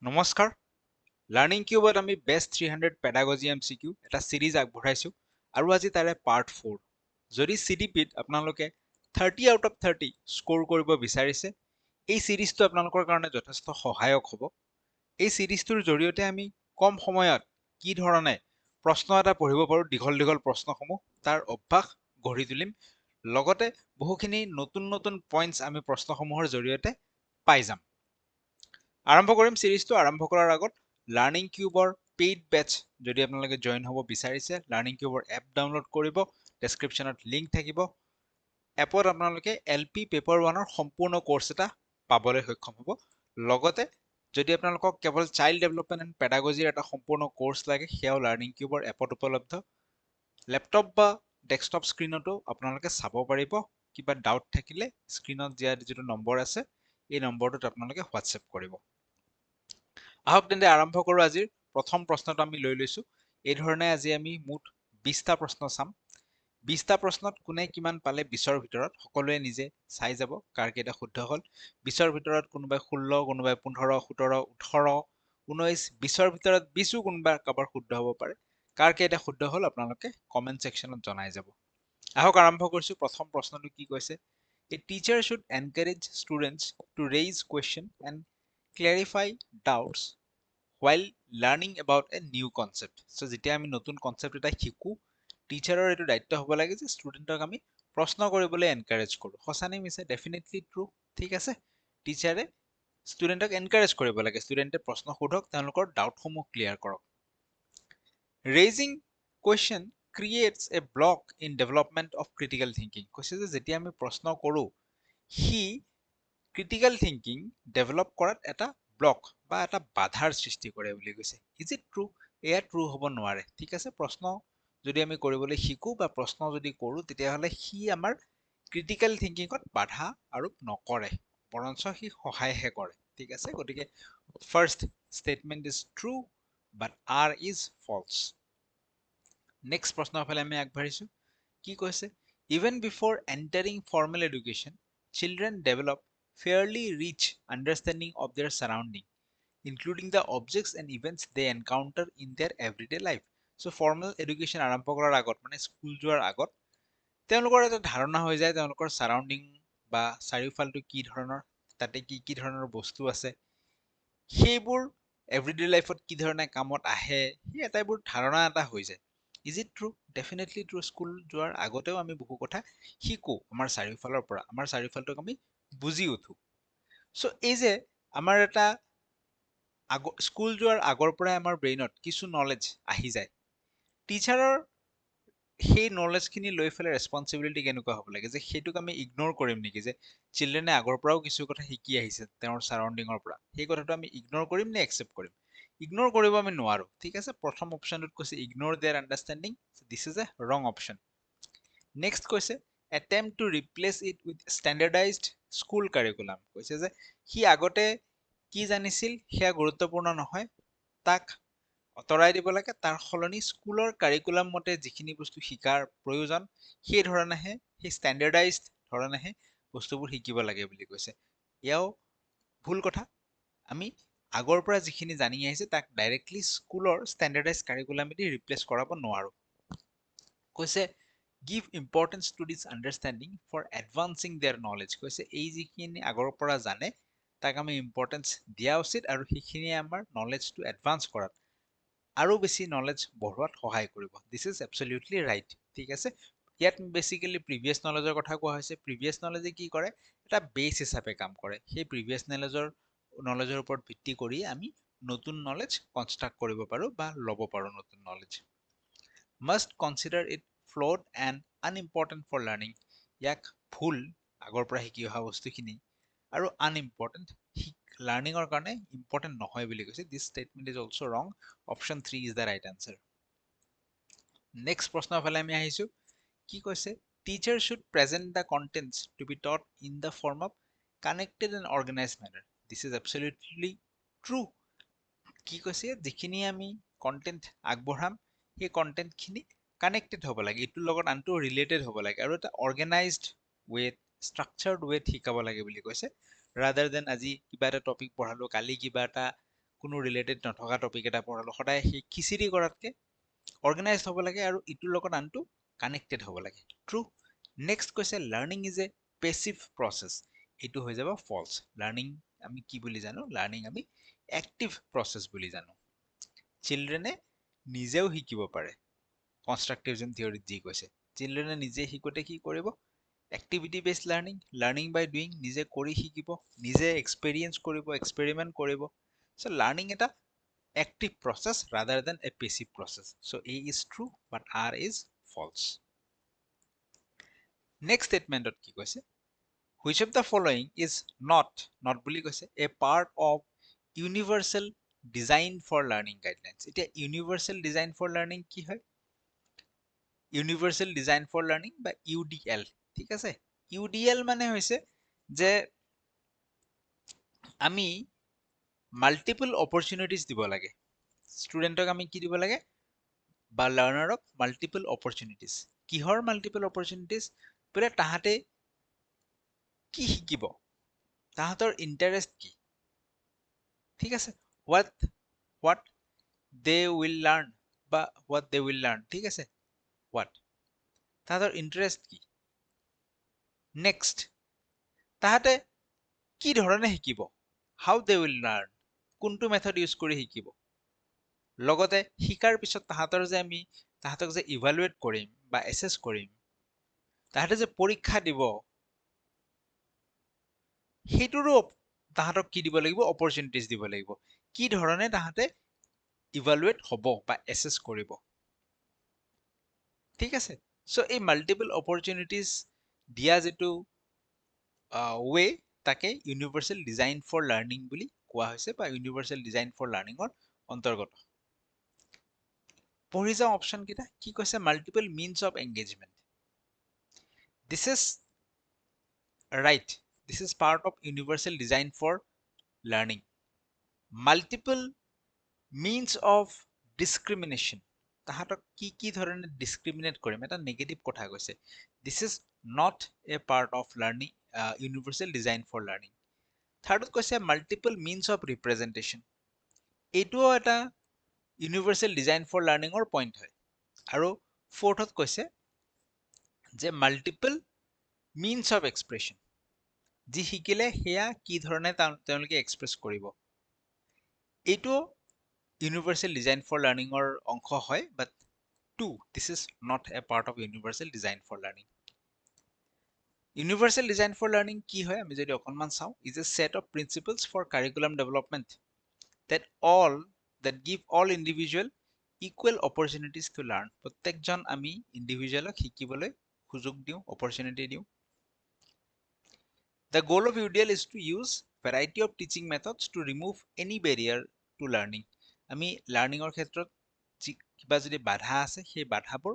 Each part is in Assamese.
নমস্কাৰ লাৰ্ণিং কিউবত আমি বেষ্ট 300 পেডাগজি MCQ এটা সিৰিজ আগবঢ়াইছো আৰু আজি তাৰে পাৰ্ট 4 যদি CDPত আপোনালোকে 30 আউট অফ 30 স্কোৰ কৰিব বিচাৰিছে এই সিৰিজটো আপোনালোকৰ কাৰণে যথেষ্ট সহায়ক হ'ব এই সিৰিজটোৰ জৰিয়তে আমি কম সময়ত কি ধৰণে প্ৰশ্ন এটা পঢ়িব পাৰো দীঘল প্ৰশ্নসমূহ তাৰ অভ্যাস গঢ়ি তুলিম লগতে বহুখিনি নতুন পইণ্টছ আমি প্ৰশ্নসমূহৰ জৰিয়তে পাই যাম আৰম্ভ কৰিম সিৰিজটো আৰম্ভ কৰাৰ আগত লাৰ্ণিং কিউবৰ পেইড বেচ যদি আপোনালোকে জইন হ'ব বিচাৰিছে লাৰ্ণিং কিউবৰ এপ ডাউনলোড কৰিব ডেছক্ৰিপশ্যনত লিংক থাকিব এপত আপোনালোকে LP পেপাৰ 1ৰ সম্পূৰ্ণ কোৰ্স এটা পাবলৈ সক্ষম হ'ব লগতে যদি আপোনালোকক কেৱল চাইল্ড ডেভেলপমেণ্ট এণ্ড পেডাগজিৰ এটা সম্পূৰ্ণ কোৰ্স লাগে সেয়াও লাৰ্ণিং কিউবৰ এপত উপলব্ধ লেপটপ বা ডেস্কটপ স্ক্ৰীনতো আপোনালোকে চাব পাৰিব কিবা ডাউট থাকিলে স্ক্ৰীনত দিয়া যিটো নম্বৰ আছে এই নম্বৰটোত আপোনালোকে হোৱাটছএপ কৰিব আহক তেন্তে আৰম্ভ কৰো আজিৰ প্ৰথম প্ৰশ্নটো আমি লৈ লৈছো এই ধৰণে আজি আমি মুঠ 20টা প্ৰশ্ন চাম 20টা প্ৰশ্নত কোনে কিমান পালে 20ৰ ভিতৰত সকলোৱে নিজে চাই যাব কাৰ কেইটা শুদ্ধ হ'ল 20ৰ ভিতৰত কোনোবাই 16 কোনোবাই 15 17 18 19 20ৰ ভিতৰত 20ও কোনোবা কাবাৰ শুদ্ধ হ'ব পাৰে কাৰ কেইটা শুদ্ধ হ'ল আপোনালোকে কমেন্ট সেকশনত জনাই যাব আহক আৰম্ভ কৰিছো প্ৰথম প্ৰশ্নটো কি কৈছে A teacher should encourage students to raise question and clarify doubts while learning about a new concept. So যেতিয়া আমি নতুন কনসেপ্ট এটা শিকো টিচাৰৰ এইটো দায়িত্ব হ'ব লাগে যে ষ্টুডেণ্টক আমি প্ৰশ্ন কৰিবলৈ এনকাৰেজ কৰো সঁচা নে মিছে ডেফিনেটলি ট্ৰু ঠিক আছে টিচাৰে ষ্টুডেণ্টক এনকাৰেজ কৰিব লাগে ষ্টুডেণ্টে প্ৰশ্ন সোধক তেওঁলোকৰ ডাউটসমূহ ক্লিয়াৰ কৰক raising question creates A block in development of critical thinking কৈছে যে যেতিয়া আমি প্ৰশ্ন কৰো সি ক্ৰিটিকেল থিংকিং ডেভেলপ কৰাত এটা ব্লক বা এটা বাধাৰ সৃষ্টি কৰে বুলি কৈছে ইজ ইট ট্ৰু এয়া ট্ৰু হ'ব নোৱাৰে ঠিক আছে প্ৰশ্ন যদি আমি কৰিবলৈ শিকো বা প্ৰশ্ন যদি কৰো তেতিয়াহ'লে সি আমাৰ ক্ৰিটিকেল থিংকিঙত বাধা আৰোপ নকৰে বৰঞ্চ সি সহায়হে কৰে ঠিক আছে গতিকে first statement is true but R is false next প্ৰশ্নৰ ফালে আমি আগবাঢ়িছো কি কৈছে even before entering formal education children develop fairly rich understanding of their surrounding, including the objects and events they encounter in their everyday life. So formal education আৰম্ভ কৰাৰ আগত মানে স্কুল যোৱাৰ আগত তেওঁলোকৰ এটা ধাৰণা হৈ যায় তেওঁলোকৰ সাৰাউণ্ডিং বা চাৰিওফালটো কি ধৰণৰ তাতে কি ধৰণৰ বস্তু আছে সেইবোৰ এভৰিডে লাইফত কি ধৰণে কামত আহে সেই এটাইবোৰ ধাৰণা এটা হৈ যায় is it true definitely true school যোৱাৰ আগতেও আমি বহু কথা শিকো আমাৰ চাৰিওফালৰ পৰা আমাৰ চাৰিওফালটোক আমি বুজি উঠো চ' এই যে আমাৰ এটা স্কুল যোৱাৰ আগৰ পৰাই আমাৰ ব্ৰেইনত কিছু নলেজ আহি যায় টিচাৰৰ সেই নলেজখিনি লৈ পেলাই ৰেছপনচিবিলিটি কেনেকুৱা হ'ব লাগে যে সেইটোক আমি ইগন'ৰ কৰিম নেকি যে চিলড্ৰেনে আগৰ পৰাও কিছু কথা শিকি আহিছে তেওঁৰ চাৰাউণ্ডিঙৰ পৰা সেই কথাটো আমি ইগন'ৰ কৰিম নে একচেপ্ট কৰিম ইগন'ৰ কৰিব আমি নোৱাৰো ঠিক আছে প্ৰথম অপশ্যনটোত কৈছে ইগন'ৰ their understanding this is a wrong option next কৈছে attempt to replace it with standardized school curriculum কৈছে যে সি আগতে কি জানিছিল সেয়া গুৰুত্বপূৰ্ণ নহয় তাক অতৰাই দিব লাগে তাৰ সলনি স্কুলৰ কাৰিকুলাম মতে যিখিনি বস্তু শিকাৰ প্ৰয়োজন সেই ধৰণেহে সেই ষ্টেণ্ডাৰ্ডাইজড ধৰণেহে বস্তুবোৰ শিকিব লাগে বুলি কৈছে এয়াও ভুল কথা আমি আগৰ পৰা যিখিনি জানি আহিছে তাক ডাইৰেক্টলি স্কুলৰ ষ্টেণ্ডাৰ্ডাইজ কাৰিকুলামেদি ৰিপ্লেচ কৰাব নোৱাৰো কৈছে give importance to this understanding for advancing their knowledge কৈছে এই যিখিনি আগৰ পৰা জানে তাক আমি ইম্পৰ্টেঞ্চ দিয়া উচিত আৰু সেইখিনিয়ে আমাৰ নলেজটো এডভান্স কৰাত আৰু বেছি নলেজ বঢ়োৱাত সহায় কৰিব দিছ ইজ এবছলিউটলি ৰাইট ঠিক আছে ইয়াত বেচিকেলি প্ৰিভিয়াছ নলেজৰ কথা কোৱা হৈছে প্ৰিভিয়াছ নলেজে কি কৰে এটা বেছ হিচাপে কাম কৰে সেই প্ৰিভিয়াছ নলেজৰ ওপৰত ভিত্তি কৰি আমি নতুন নলেজ কনষ্ট্ৰাক্ট কৰিব পাৰো বা ল'ব পাৰো নতুন knowledge must consider it flawed and unimportant for learning ইয়াক ভুল আগৰ পৰা শিকি অহা বস্তুখিনি আৰু unimportant লাৰ্ণিঙৰ কাৰণে ইম্পৰ্টেণ্ট নহয় বুলি কৈছে this statement is also wrong option 3 is the right answer next প্ৰশ্নৰ ফালে আমি আহিছো কি কৈছে teacher should present the contents to be taught in the form of connected and organized manner this is absolutely true কি কৈছে যিখিনি আমি কন্টেন্ট আগবঢ়াম সেই কন্টেন্টখিনি কানেক্টেড হ'ব লাগে ইটোৰ লগত আনটো ৰিলেটেড হ'ব লাগে আৰু এটা অৰ্গেনাইজড ৱেত ষ্ট্ৰাকচাৰ্ড ৱেত শিকাব লাগে বুলি কৈছে ৰাদাৰ দেন আজি কিবা এটা টপিক পঢ়ালো কালি কিবা এটা কোনো ৰিলেটেড নথকা টপিক এটা পঢ়ালো সদায় সেই খিচিৰি কৰাতকে অৰ্গেনাইজ হ'ব লাগে আৰু ইটোৰ লগত আনটো কানেক্টেড হ'ব লাগে ট্ৰু নেক্সট কৈছে learning is a passive process এইটো হৈ যাব ফলছ লাৰ্ণিং আমি কি বুলি জানো লাৰ্ণিং আমি এক্টিভ প্ৰচেছ বুলি জানো চিলড্ৰেনে নিজেও শিকিব পাৰে কনষ্ট্ৰাকটিভিজম থিয়ৰিত যি কৈছে চিলড্ৰেনে নিজে শিকোতে কি কৰিব এক্টিভিটি বেছড লাৰ্ণিং লাৰ্ণিং বাই ডুইং নিজে কৰি শিকিব নিজে এক্সপেৰিয়েঞ্চ কৰিব এক্সপেৰিমেণ্ট কৰিব চ' লাৰ্ণিং এটা active process rather than a passive process. So A is true but R is false. Next statement কি কৈছে which of the following is not বুলি কৈছে a part of universal design for learning guidelines. এতিয়া universal design for learning কি হয় universal design for learning বা UDL ঠিক আছে UDL মানে হৈছে যে আমি মাল্টিপল অপৰচুনিটিজ দিব লাগে ষ্টুডেণ্টক আমি কি দিব লাগে বা লাৰ্ণাৰক মাল্টিপল অপৰচুনিটিজ কিহৰ মাল্টিপল অপৰচুনিটিজ বোলে তাহাঁতে কি শিকিব তাহাঁতৰ ইণ্টাৰেষ্ট কি ঠিক আছে what they will learn বা what they will learn ঠিক আছে what তাহাঁতৰ ইণ্টাৰেষ্ট কি নেক্সট তাহাঁতে কি ধৰণে শিকিব how they will learn কোনটো মেথড ইউজ কৰি শিকিব লগতে শিকাৰ পিছত তাহাঁতৰ যে আমি তাহাঁতক যে ইভালুৱেট কৰিম বা এছেছ কৰিম তাহাঁতে যে পৰীক্ষা দিব সেইটোৰো তাহাঁতক কি দিব লাগিব অপৰচুনিটিজ দিব লাগিব কি ধৰণে তাহাঁতে ইভালুৱেট হ'ব বা এছেছ কৰিব ঠিক আছে চ' এই মাল্টিপল অপৰচুনিটিজ দিয়া যিটো ৱে তাকে ইউনিভাৰ্চেল ডিজাইন ফৰ লাৰ্ণিং বুলি কোৱা হৈছে বা ইউনিভাৰ্চেল ডিজাইন ফৰ লাৰ্ণিঙৰ অন্তৰ্গত পঢ়ি যাওঁ অপশ্যন কেইটা কি কৈছে multiple means of engagement this is right this is part of universal design for learning multiple means of discrimination তাহাঁতক কি ধৰণে ডিসক্ৰিমিনেট কৰিম এটা নেগেটিভ কথা কৈছে this is not a part of learning universal design for learning থাৰ্ডত কৈছে multiple means of representation এইটোও এটা universal design for learning or point হয় আৰু ফৰ্থত কৈছে যে multiple means of expression যি শিকিলে হেয়া কি ধৰণে তেওঁলোকে এক্সপ্ৰেছ কৰিব এইটো ইউনিভাৰ্চেল ডিজাইন ফৰ লাৰ্ণিঙৰ অংশ হয় but to this is not a part of universal design for learning universal design for learning কি হয় আমি যদি অকণমান চাওঁ is a set of principles for curriculum development that give all individual equal opportunities to learn প্ৰত্যেকজন আমি ইণ্ডিভিজুৱেলক শিকিবলৈ সুযোগ দিওঁ অপৰচুনিটি দিওঁ The goal of UDL is to use variety of teaching methods to remove any barrier to learning. আমি লাৰ্ণিঙৰ ক্ষেত্ৰত কিবা যদি বাধা আছে সেই বাধাবোৰ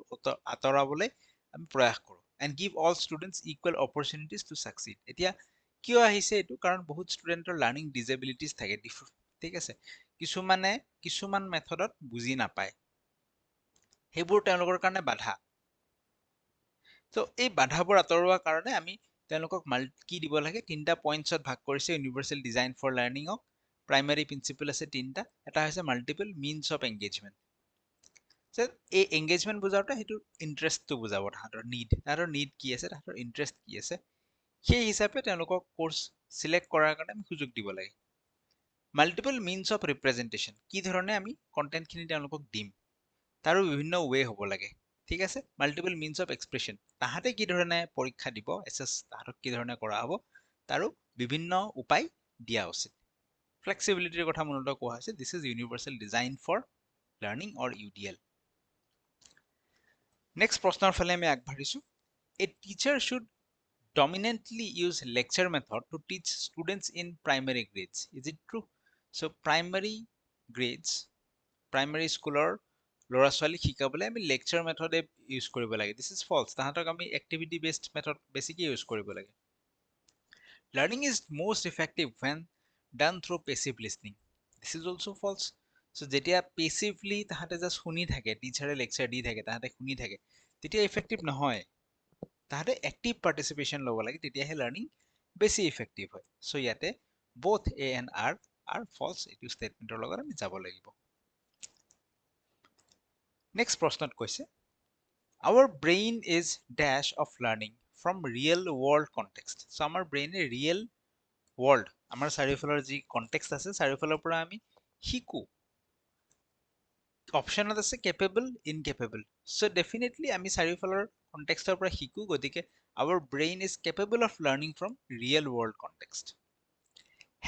আঁতৰাবলৈ আমি প্ৰয়াস কৰোঁ and give all students equal opportunities to succeed. এতিয়া কিয় আহিছে এইটো কাৰণ বহুত ষ্টুডেণ্টৰ লাৰ্ণিং ডিজেবিলিটিজ থাকে ঠিক আছে কিছুমানে কিছুমান মেথডত বুজি নাপায় সেইবোৰ তেওঁলোকৰ কাৰণে বাধা তো এই বাধাবোৰ আঁতৰোৱাৰ কাৰণে আমি তেওঁলোকক কি দিব লাগে তিনটা পইণ্টছত ভাগ কৰিছে ইউনিভাৰ্চেল ডিজাইন ফৰ লাৰ্ণিঙক প্ৰাইমাৰী প্ৰিন্সিপল আছে তিনটা এটা হৈছে মাল্টিপল মিনছ অফ এংগেজমেণ্ট এই এংগেজমেণ্ট বুজাওঁতে সেইটো ইণ্টাৰেষ্টটো বুজাব তাহাঁতৰ নিড কি আছে তাহাঁতৰ ইণ্টাৰেষ্ট কি আছে সেই হিচাপে তেওঁলোকক কোৰ্চ চিলেক্ট কৰাৰ কাৰণে আমি সুযোগ দিব লাগে মাল্টিপল মিনছ অফ ৰিপ্ৰেজেণ্টেশ্যন কি ধৰণে আমি কণ্টেণ্টখিনি তেওঁলোকক দিম তাৰো বিভিন্ন ৱে হ'ব লাগে ঠিক আছে মাল্টিপল মিনছ অফ এক্সপ্ৰেছন তাহাঁতে কি ধৰণে পৰীক্ষা দিব এছেছ তাহাঁতক কি ধৰণে কৰা হ'ব তাৰো বিভিন্ন উপায় দিয়া উচিত ফ্লেক্সিবিলিটিৰ কথা মূলত কোৱা হৈছে this is universal design for learning or UDL next প্ৰশ্নৰ ফালে আমি আগবাঢ়িছোঁ a teacher should dominantly use lecture method to teach students in primary grades is it true so primary grades primary schooler ল'ৰা ছোৱালীক শিকাবলৈ আমি লেকচাৰ মেথডে ইউজ কৰিব লাগে দিছ ইজ ফলছ তাহাঁতক আমি এক্টিভিটি বেছড মেথড বেছিকৈ ইউজ কৰিব লাগে learning is most effective when done through passive listening this is also false so যেতিয়া পেছিভলি তাহাঁতে জাষ্ট শুনি থাকে টিচাৰে লেকচাৰ দি থাকে তাহাঁতে শুনি থাকে তেতিয়া ইফেক্টিভ নহয় তাহাঁতে এক্টিভ পাৰ্টিচিপেশ্যন ল'ব লাগে তেতিয়াহে লাৰ্ণিং বেছি ইফেক্টিভ হয় চ' ইয়াতে both A and R আৰু ফলছ এইটো ষ্টেটমেণ্টৰ লগত আমি যাব লাগিব নেক্সট প্ৰশ্নত কৈছে our brain is dash of learning from real world context so আমাৰ ব্ৰেইনে real world আমাৰ চাৰিওফালৰ যি কনটেক্সট আছে চাৰিওফালৰ পৰা আমি শিকো অপশনত আছে capable incapable so definitely আমি চাৰিওফালৰ কনটেক্সটৰ পৰা শিকো গতিকে our brain is capable of learning from real world context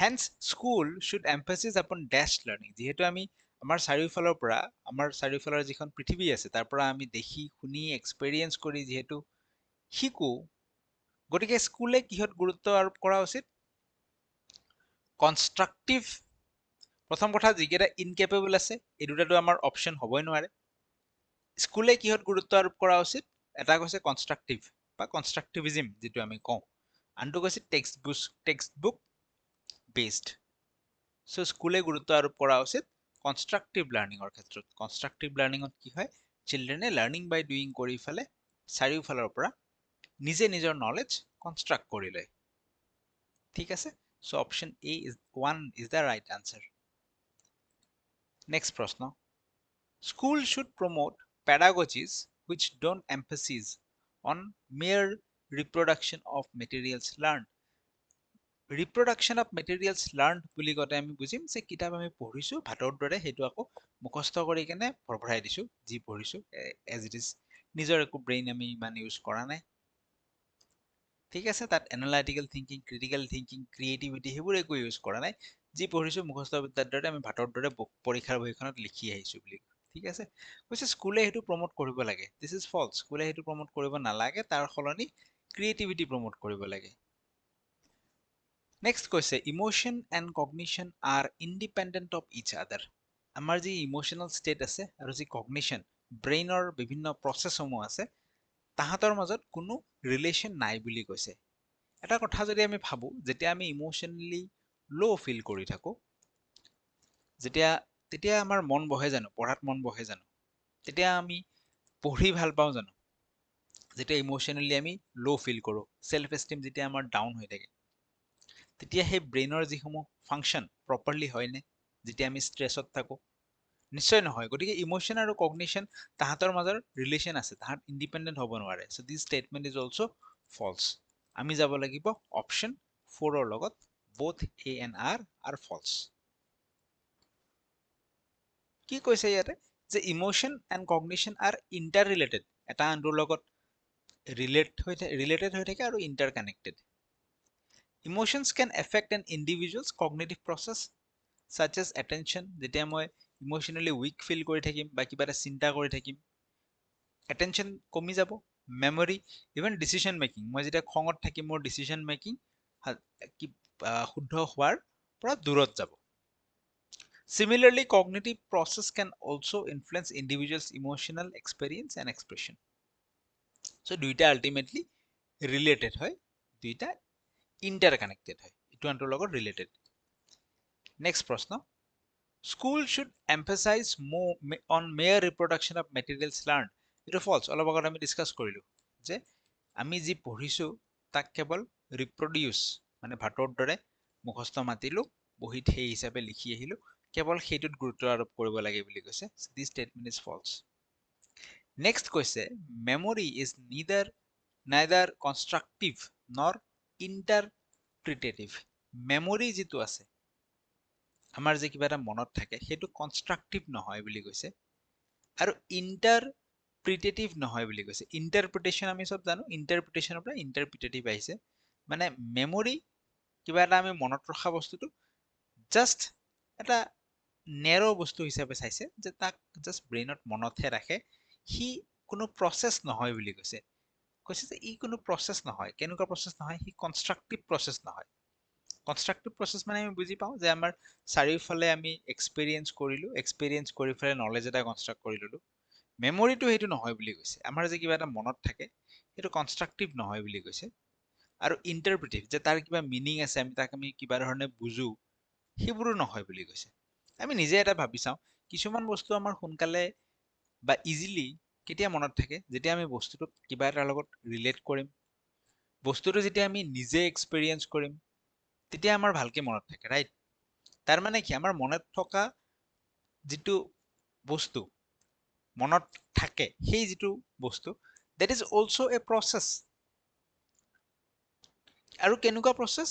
hence school should emphasize upon dash learning যিহেতু আমি আমাৰ চাৰিওফালৰ পৰা আমাৰ চাৰিওফালৰ যিখন পৃথিৱী আছে তাৰ পৰা আমি দেখি শুনি এক্সপেৰিয়েন্স কৰি যিহেতু শিকো গতিকে স্কুলে কিহত গুৰুত্ব আৰোপ কৰা উচিত কনষ্ট্ৰাকটিভ প্ৰথম কথা যিকেইটা ইনকেপেবল আছে এই দুটাটো আমাৰ অপশ্যন হ'বই নোৱাৰে স্কুলে কিহত গুৰুত্ব আৰোপ কৰা উচিত এটা কৈছে কনষ্ট্ৰাকটিভ বা কনষ্ট্ৰাকটিভিজম যিটো আমি কওঁ আনটো কৈছে টেক্সট বুক বেসড সো স্কুলে গুৰুত্ব আৰোপ কৰা উচিত কনষ্ট্ৰাকটিভ লাৰ্ণিঙৰ ক্ষেত্ৰত কনষ্ট্ৰাকটিভ লাৰ্ণিঙত কি হয় চিলড্ৰেনে লাৰ্ণিং বাই ডুইং কৰি ফেলে চাৰিওফালৰ পৰা নিজে নিজৰ নলেজ কনষ্ট্ৰাক্ট কৰি লয় ঠিক আছে so option A is 1 is the right answer next প্ৰশ্ন School should promote pedagogies which don't emphasize on mere reproduction of materials learned. Reproduction of materials learned বুলি কওঁতে আমি বুজিম যে কিতাপ আমি পঢ়িছো ভাতৰ দৰে সেইটো আকৌ মুখস্থ কৰি কেনে ভৰাই দিছো যি পঢ়িছো as it is নিজৰ একো ব্ৰেইন আমি ইমান ইউজ কৰা নাই ঠিক আছে তাত analytical thinking critical thinking creativity সেইবোৰ একো ইউজ কৰা নাই যি পঢ়িছো মুখস্থ বিদ্যাৰ দৰে আমি ভাতৰ দৰে পৰীক্ষাৰ বহীখনত লিখি আহিছো বুলি ঠিক আছে কৈছে স্কুলে সেইটো প্ৰমোট কৰিব লাগে দিস ইজ ফলছ স্কুলে সেইটো প্ৰমোট কৰিব নালাগে তাৰ সলনি ক্ৰিয়েটিভিটি প্ৰমোট কৰিব লাগে নেক্সট কৈছে emotion and cognition are independent of each other আমাৰ যি ইমোশনেল ষ্টেট আছে আৰু যি কগনিশ্যন ব্ৰেইনৰ বিভিন্ন প্ৰচেছসমূহ আছে তাহাঁতৰ মাজত কোনো ৰিলেশ্যন নাই বুলি কৈছে এটা কথা যদি আমি ভাবো যেতিয়া আমি ইমোশনেলি লো ফিল কৰি থাকো তেতিয়া আমাৰ মন বহে জানো পঢ়াত মন বহে জানো তেতিয়া আমি পঢ়ি ভাল পাওঁ জানো যেতিয়া ইমোশনেলি আমি লো ফিল কৰো সেলফ এষ্টিম যেতিয়া আমাৰ ডাউন হৈ থাকে তেতিয়া সেই ব্ৰেইনৰ যিসমূহ ফাংচন প্ৰপাৰলি হয়নে যেতিয়া আমি ষ্ট্ৰেছত থাকো নিশ্চয় নহয় গতিকে ইমোশন আৰু কগনিশ্যন তাহাঁতৰ মাজৰ ৰিলেশ্যন আছে তাহাঁত ইণ্ডিপেণ্ডেণ্ট হ'ব নোৱাৰে so this statement is also' false আমি যাব লাগিব অপশ্যন 4 ৰ লগত both A and R are false কি কৈছে ইয়াতে যে emotion and cognition are interrelated এটা আনটোৰ লগত ৰিলেটেড হৈ থাকে আৰু interconnected emotions can affect an individual's cognitive process such as attention যেতিয়া মই ইমোশনেলি উইক ফিল কৰি থাকিম বা কিবা এটা চিন্তা কৰি থাকিম attention কমি যাব মেমৰি ইভেন ডিচিশন মেকিং মই যেতিয়া খঙত থাকিম মোৰ ডিচিশন মেকিং শুদ্ধ হোৱাৰ পৰা দূৰত যাব Similarly, cognitive process can also influence individuals' emotional experience and expression. So, দুইটা ultimately related হয়, দুইটা interconnected হয়, ইটো আনটোৰ লগত related. Next প্ৰশ্ন. School should emphasize more on mere reproduction of materials learned. ইটো false, অলপ আগত আমি discuss কৰিলো যে আমি যি পঢ়িছো তাক কেৱল reproduce মানে ভাতৰ দৰে মুখস্থ মাতিলো বহিত সেই হিচাপে লিখি আহিলো কেৱল সেইটোত গুৰুত্ব আৰোপ কৰিব লাগে বুলি কৈছে this statement is false next কৈছে মেমৰি ইজ নাইদাৰ কনষ্ট্ৰাকটিভ নৰ ইণ্টাৰপ্ৰিটেটিভ মেমৰি যিটো আছে আমাৰ যে কিবা এটা মনত থাকে সেইটো কনষ্ট্ৰাকটিভ নহয় বুলি কৈছে আৰু ইণ্টাৰপ্ৰিটেটিভ নহয় বুলি কৈছে ইণ্টাৰপ্ৰিটেশ্যন আমি চব জানো ইণ্টাৰপ্ৰিটেশ্যনৰ পৰা ইণ্টাৰপ্ৰিটেটিভ আহিছে মানে মেমৰি কিবা এটা আমি মনত ৰখা বস্তুটো জাষ্ট এটা নেৰ' বস্তু হিচাপে চাইছে যে তাক জাষ্ট ব্ৰেইনত মনতহে ৰাখে সি কোনো প্ৰচেছ নহয় বুলি কৈছে যে ই কোনো প্ৰচেছ নহয় কেনেকুৱা প্ৰচেছ নহয় সি কনষ্ট্ৰাকটিভ প্ৰচেছ নহয় কনষ্ট্ৰাকটিভ প্ৰচেছ মানে আমি বুজি পাওঁ যে আমাৰ চাৰিওফালে আমি এক্সপেৰিয়েঞ্চ কৰি পেলাই নলেজ এটা কনষ্ট্ৰাক্ট কৰি ল'লো মেমৰিটো সেইটো নহয় বুলি কৈছে আমাৰ যে কিবা এটা মনত থাকে সেইটো কনষ্ট্ৰাকটিভ নহয় বুলি কৈছে আৰু ইণ্টাৰপ্ৰিটিভ যে তাৰ কিবা মিনিং আছে আমি তাক আমি কিবা ধৰণে বুজো সেইবোৰো নহয় বুলি কৈছে আমি নিজে এটা ভাবি চাওঁ কিছুমান বস্তু আমাৰ সোনকালে বা ইজিলি কেতিয়া মনত থাকে যেতিয়া আমি বস্তুটোক কিবা এটাৰ লগত ৰিলেট কৰিম বস্তুটো যেতিয়া আমি নিজে এক্সপেৰিয়েঞ্চ কৰিম তেতিয়া আমাৰ ভালকে মনত থাকে ৰাইট তাৰ মানে কি আমাৰ মনত থকা যিটো বস্তু মনত থাকে সেই যিটো বস্তু that is also a process আৰু কেনেকুৱা প্ৰসেস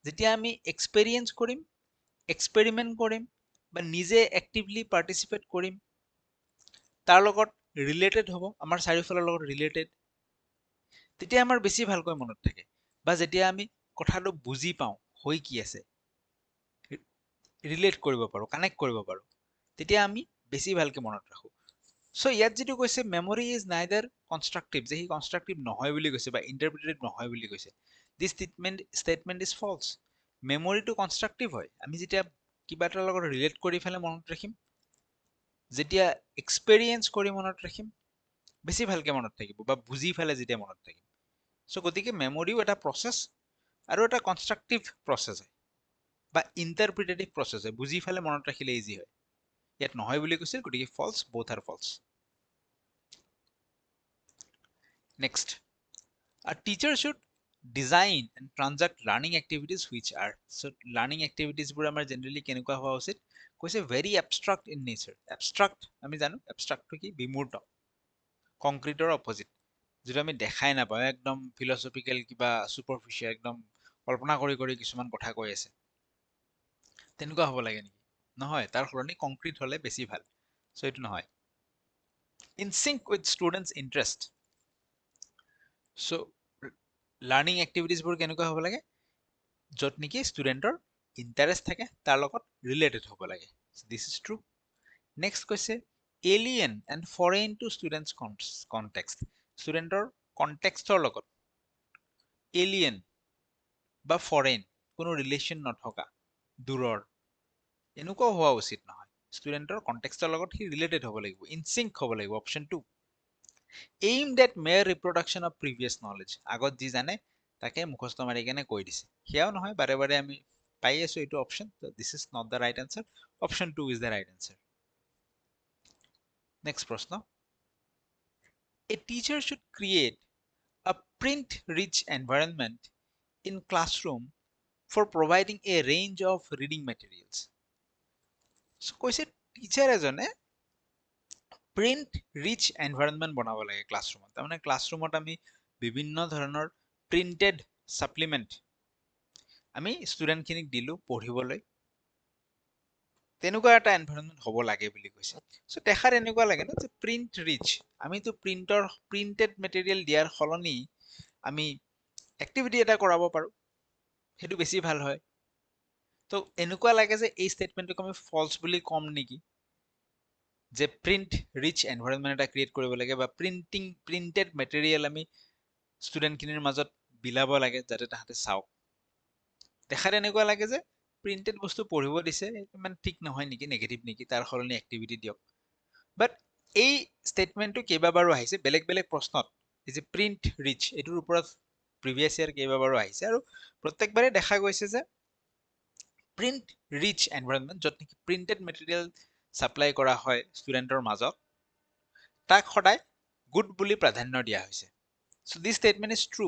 যেতিয়া আমি এক্সপেৰিয়েন্স কৰিম এক্সপেৰিমেন্ট কৰিম বা নিজে এক্টিভলি পাৰ্টিসিপেট কৰিম তাৰ লগত ৰিলেটেড হ'ব আমাৰ চাৰিওফালৰ লগত ৰিলেটেড তেতিয়া আমাৰ বেছি ভালকৈ মনত থাকে বা যেতিয়া আমি কথাটো বুজি পাওঁ হৈ কি আছে ৰিলেট কৰিব পাৰো কানেক্ট কৰিব পাৰো তেতিয়া আমি বেছি ভালকে মনত ৰাখো সো ইয়াত যেটো কৈছে মেমৰি ইজ নাইদাৰ কনস্ট্ৰাকটিভ যে হি কনস্ট্ৰাকটিভ নহয় বুলি কৈছে বা ইন্টাৰপ্ৰিটেড নহয় বুলি কৈছে দিস statement is false মেমৰিটো কনস্ট্ৰাকটিভ হয় আমি যেতিয়া কিবা এটাৰ লগত ৰিলেট কৰি ফেলে মনত ৰাখিম যেতিয়া এক্সপেৰিয়েন্স কৰি মনত ৰাখিম বেছি ভালকে মনত থাকিব বা বুজি ফেলে যেতিয়া মনত থাকিম সো গতিকে মেমৰিও এটা প্ৰসেস আৰু এটা কনস্ট্ৰাকটিভ প্ৰসেস হয় বা ইন্টাৰপ্ৰিটেটিভ প্ৰসেস হয় বুজি ফেলে মনত ৰাখিলে ইজি হয় ইয়াত নহয় বুলি কৈছে গতিকে ফলছ both are false next a teacher should design and transact learning activities which are so learning activities বোৰ আমাৰ generally কেনেকুৱা হোৱা উচিত কৈছে very abstract in nature abstract আমি জানো abstract টো কি বিমূৰ্ত কংক্ৰিটৰ অপোজিট যেটো আমি দেখাই নাপাওঁ একদম ফিলসফিক্যাল কিবা সুপাৰফিশিয়াল একদম কল্পনা কৰি কিছুমান কথা কৈ আছে তেনেকুৱা হ'ব লাগে নেকি নহয় তাৰ সলনি কংক্ৰিট হলে বেছি ভাল সো এটো নহয় in sync with students interest so learning activities বোৰ কেনেকুৱা হ'ব লাগে য'ত নেকি ষ্টুডেন্টৰ ইন্টাৰেষ্ট থাকে তাৰ লগত ৰিলেটেড হ'ব লাগে this is true next কৈছে alien and foreign to students context ষ্টুডেন্টৰ কনটেক্সটৰ লগত alien বা foreign কোনো ৰিলেশন নথকা দূৰৰ এনেকুৱা হোৱা উচিত নহয় ষ্টুডেন্টৰ কনটেক্সটৰ লগত হি ৰিলেটেড হ'ব লাগিব ইন সিঙ্ক হ'ব লাগিব option 2 aimed at mere reproduction of previous knowledge আগত যি জানে তাকে মুখস্থ মাৰি কেনে কৈ দিছে হিয়াও নহয় বাৰে বাৰে আমি পাই আছো এইটো option so this is not the right answer option 2 is the right answer next প্ৰশ্ন a teacher should create a print rich environment in classroom for providing a range of reading materials so কৈছে টিচাৰ এজনে প্ৰিন্ট ৰিচ এনভাইৰনমেন্ট বনাব লাগে ক্লাছৰুমত তাৰমানে ক্লাছৰুমত আমি বিভিন্ন ধৰণৰ প্ৰিন্টেড সাপ্লিমেন্ট আমি ষ্টুডেন্টখিনিক দিলো পঢ়িবলৈ তেনেকুৱা এটা এনভাইৰনমেন্ট হ'ব লাগে বুলি কৈছে সো দেখাৰ এনেকুৱা লাগে ন যে প্ৰিন্ট ৰিচ আমিতো প্ৰিন্টেড মেটেৰিয়েল দিয়াৰ সলনি আমি এক্টিভিটি এটা কৰাব পাৰো সেইটো বেছি ভাল হয় তো এনেকুৱা লাগে যে এই ষ্টেটমেন্টটোক আমি ফলছ বুলি কম নেকি যে প্ৰিন্ট ৰিচ এনভাইৰনমেন্ট এটা ক্ৰিয়েট কৰিব লাগে বা প্ৰিন্টেড মেটেৰিয়েল আমি ষ্টুডেন্টখিনিৰ মাজত বিলাব লাগে যাতে তাহাঁতে চাওক দেখাত এনেকুৱা লাগে যে প্ৰিন্টেড বস্তু পঢ়িব দিছে ইমান ঠিক নহয় নেকি নেগেটিভ নেকি তাৰ সলনি এক্টিভিটি দিয়ক বাট এই ষ্টেটমেন্টটো কেইবাবাৰো আহিছে বেলেগ বেলেগ প্ৰশ্নত এই যে প্ৰিন্ট ৰিচ এইটোৰ ওপৰত প্ৰিভিয়াছ ইয়াৰ কেইবাবাৰো আহিছে আৰু প্ৰত্যেকবাৰে দেখা গৈছে যে প্ৰিন্ট ৰিচ এনভাইৰনমেন্ট য'ত নেকি প্ৰিন্টেড মেটেৰিয়েল সাপ্লাই কৰা হয় ষ্টুডেন্টৰ মাজত তাক সদায় গুড বুলি প্ৰাধান্য দিয়া হৈছে so this statement is true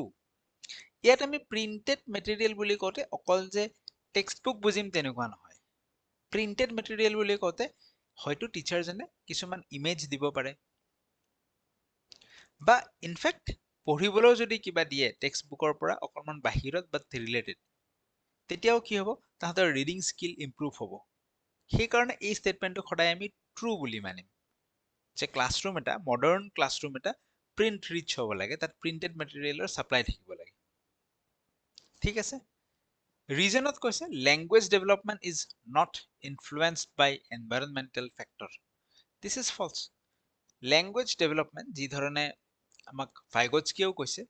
ইয়াত আমি প্ৰিন্টেড মেটেৰিয়েল বুলি কওঁতে অকল যে টেক্সট বুক বুজিম তেনেকুৱা নহয় প্ৰিন্টেড মেটেৰিয়েল বুলি কওঁতে হয়তো টিচাৰজনে কিছুমান ইমেজ দিব পাৰে বা ইনফেক্ট পঢ়িবলৈও যদি কিবা দিয়ে টেক্সট বুকৰ পৰা অকণমান বাহিৰত বাট ৰিলেটেড তেতিয়াও কি হ'ব তাহাঁতৰ ৰিডিং স্কিল ইম্প্ৰুভ হ'ব সেইকাৰণে এই ষ্টেটমেন্টটো সদায় আমি ট্ৰু বুলি মানিম যে ক্লাছৰুম এটা মডাৰ্ণ ক্লাছৰুম এটা প্ৰিন্ট ৰিচ হ'ব লাগে তাত প্ৰিন্টেড মেটেৰিয়েলৰ সাপ্লাই থাকিব লাগে ঠিক আছে ৰিজনত কৈছে language development is not influenced by environmental factor this is false language development যি ধৰণে আমাক ভাইগটস্কিয়েও কৈছে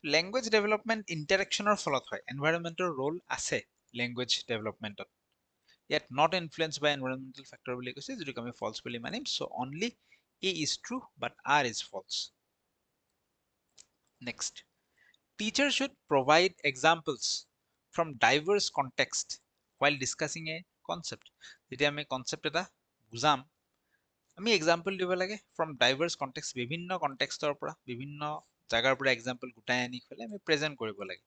লেংগুৱেজ ডেভেলপমেন্ট ইণ্টাৰেকশ্যনৰ ফলত হয় এনভাইৰনমেন্টৰ ৰোল আছে লেংগুৱেজ ডেভেলপমেন্টত ইয়াত not influenced by environmental factor বুলি কৈছে যিটোক আমি ফলছ বুলি মানিম so only A is true but R is false. Next, teachers should provide examples from diverse contexts while discussing a concept. যেতিয়া আমি কনসেপ্ট এটা বুজাম আমি এক্সাম্পল দিব লাগে ফ্ৰম ডাইভাৰ্ছ কনটেক্সট বিভিন্ন কনটেক্সটৰ পৰা বিভিন্ন জাগাৰ পৰা এক্সাম্পল গোটাই আনি ফেলে আমি প্ৰেজেন্ট কৰিব লাগে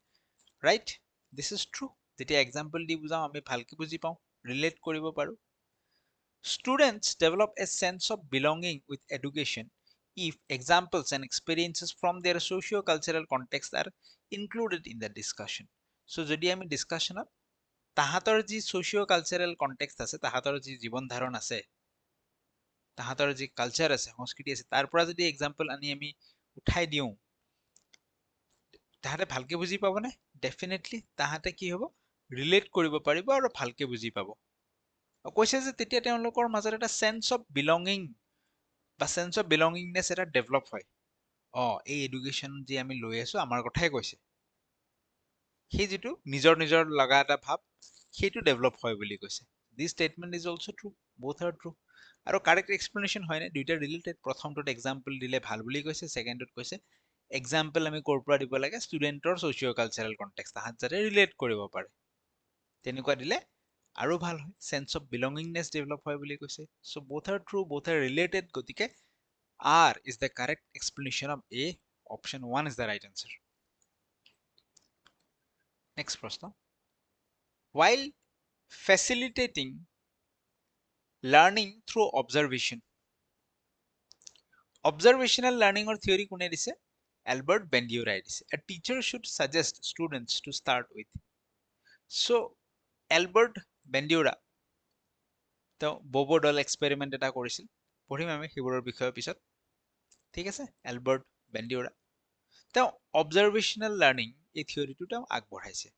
ৰাইট দিস ইজ ট্ৰু যেতিয়া এক্সাম্পল দি বুজাওঁ আমি ভালকে বুজি পাওঁ ৰিলেট কৰিব পাৰো students develop a sense of belonging with education if examples and experiences from their socio-cultural context are included in the discussion so যদি আমি ডিসকাশনত তাহাতৰ যি socio-cultural context আছে তাহাতৰ যি জীৱন ধাৰণ আছে তাহাতৰ যি কালচাৰ আছে সংস্কৃতি আছে তাৰ পৰা যদি এক্সাম্পল আনি আমি উঠাই দিওঁ তাহাতে ভালকে বুজি পাব নে ডেফিনেটলি তাহাতে কি হ'ব ৰিলেট কৰিব পাৰিব আৰু ভালকে বুজি পাব কৈছে যে তেতিয়া তেওঁলোকৰ মাজত এটা সেন্স অফ বিলংগিং বা সেন্স অফ বিলংগিংনেছ এটা ডেভেলপ হয় এই এডুকেশ্যন যি আমি লৈ আছো আমাৰ কথাই কৈছে সেই যিটো নিজৰ নিজৰ লগা এটা ভাব সেইটো ডেভেলপ হয় বুলি কৈছে this statement is also true both are true আৰু কাৰেক্ট এক্সপ্লেনেশ্যন হয় নে দুইটা ৰিলেটেড প্ৰথমটোত এক্সাম্পল দিলে ভাল বুলি কৈছে সেকেন্ডত কৈছে এক্সাম্পল আমি ক'ৰ পৰা দিব লাগে ষ্টুডেণ্টৰ সোশিও কালচাৰেল কনটেক্সট তাহাত যাতে ৰিলেট কৰিব পাৰে তেনেকুৱা দিলে আৰু ভাল হয় সেন্স অফ বিলংগিংনেছ ডেভেলপ হয় বুলি কৈছে so both are true both are related গতিকে R is the correct explanation of A option 1 is the right answer next প্রশ্ন while facilitating learning through observation observational learning or theory কোনে দিছে Albert Bandura দিছে a teacher should suggest students to start with so Albert Bandura তেওঁ বোবোডল এক্সপেৰিমেন্ট এটা কৰিছিল পঢ়িম আমি সেইবোৰৰ বিষয়ে পিছত ঠিক আছে এলবাৰ্ট বেন্ডিউৰা তেওঁ অবজাৰভেশনাল লাৰ্নিং এই থিওৰিটো তেওঁ আগবঢ়াইছে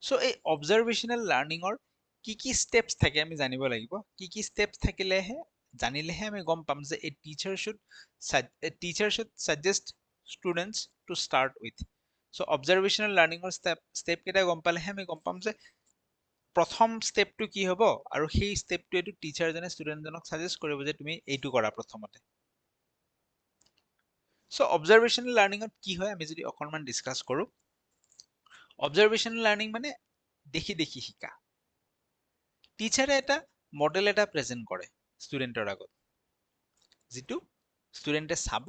সো এই অবজাৰভেশনাল লাৰ্নিংৰ কি স্টেপস থাকে আমি জানিব লাগিব কি স্টেপস থাকিলেহে জানিলেহে আমি গম পাম যে এই teacher should suggest students to start with so observational লাৰ্নিংৰ ষ্টেপ কেইটা গম পালেহে আমি গম পাম যে প্ৰথম ষ্টেপটো কি হ'ব আৰু সেই ষ্টেপটো এটো টিচাৰজনে ষ্টুডেণ্টজনক সাজেষ্ট কৰিব যে তুমি এইটো কৰা প্ৰথমতে সো অবজাৰভেশনাল লাৰ্নিংত কি হয় আমি যদি অকনমান ডিসকাস কৰো অবজাৰভেশনাল লাৰ্নিং মানে দেখি দেখি শিকা টিচাৰে এটা মডেল এটা প্ৰেজেন্ট কৰে ষ্টুডেণ্টৰ আগত যেটো ষ্টুডেণ্টে চাব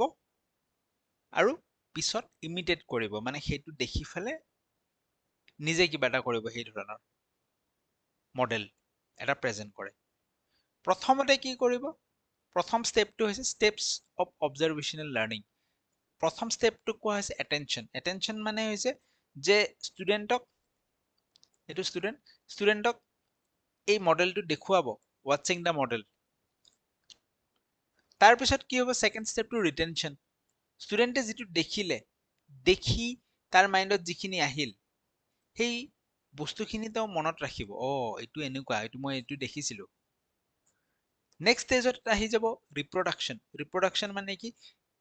আৰু পিছত ইমিটেট কৰিব মানে সেইটো দেখি ফেলে নিজে কিবা এটা কৰিব সেই ধৰণৰ মডেল এটা প্ৰেজেন্ট কৰে প্ৰথমতে কি কৰিব প্ৰথম ষ্টেপটো হৈছে ষ্টেপস অফ অবজাৰভেশনাল লাৰ্নিং প্ৰথম ষ্টেপটো কোৱা হৈছে এটেনশন মানে হৈছে যে ষ্টুডেণ্টক এই মডেলটো দেখুৱাব ওয়াচিং দা মডেল তাৰ পিছত কি হ'ব সেকেন্ড ষ্টেপটো ৰিটেনশন ষ্টুডেণ্টে যেটো দেখিলে দেখি তাৰ মাইন্ডত যিখিনি আহিল সেই বস্তুখিনি তেওঁ মনত ৰাখিব এইটো এনেকুৱা এইটো মই এইটো দেখিছিলো নেক্সট ষ্টেজত আহি যাব ৰিপ্ৰডাকশন মানে কি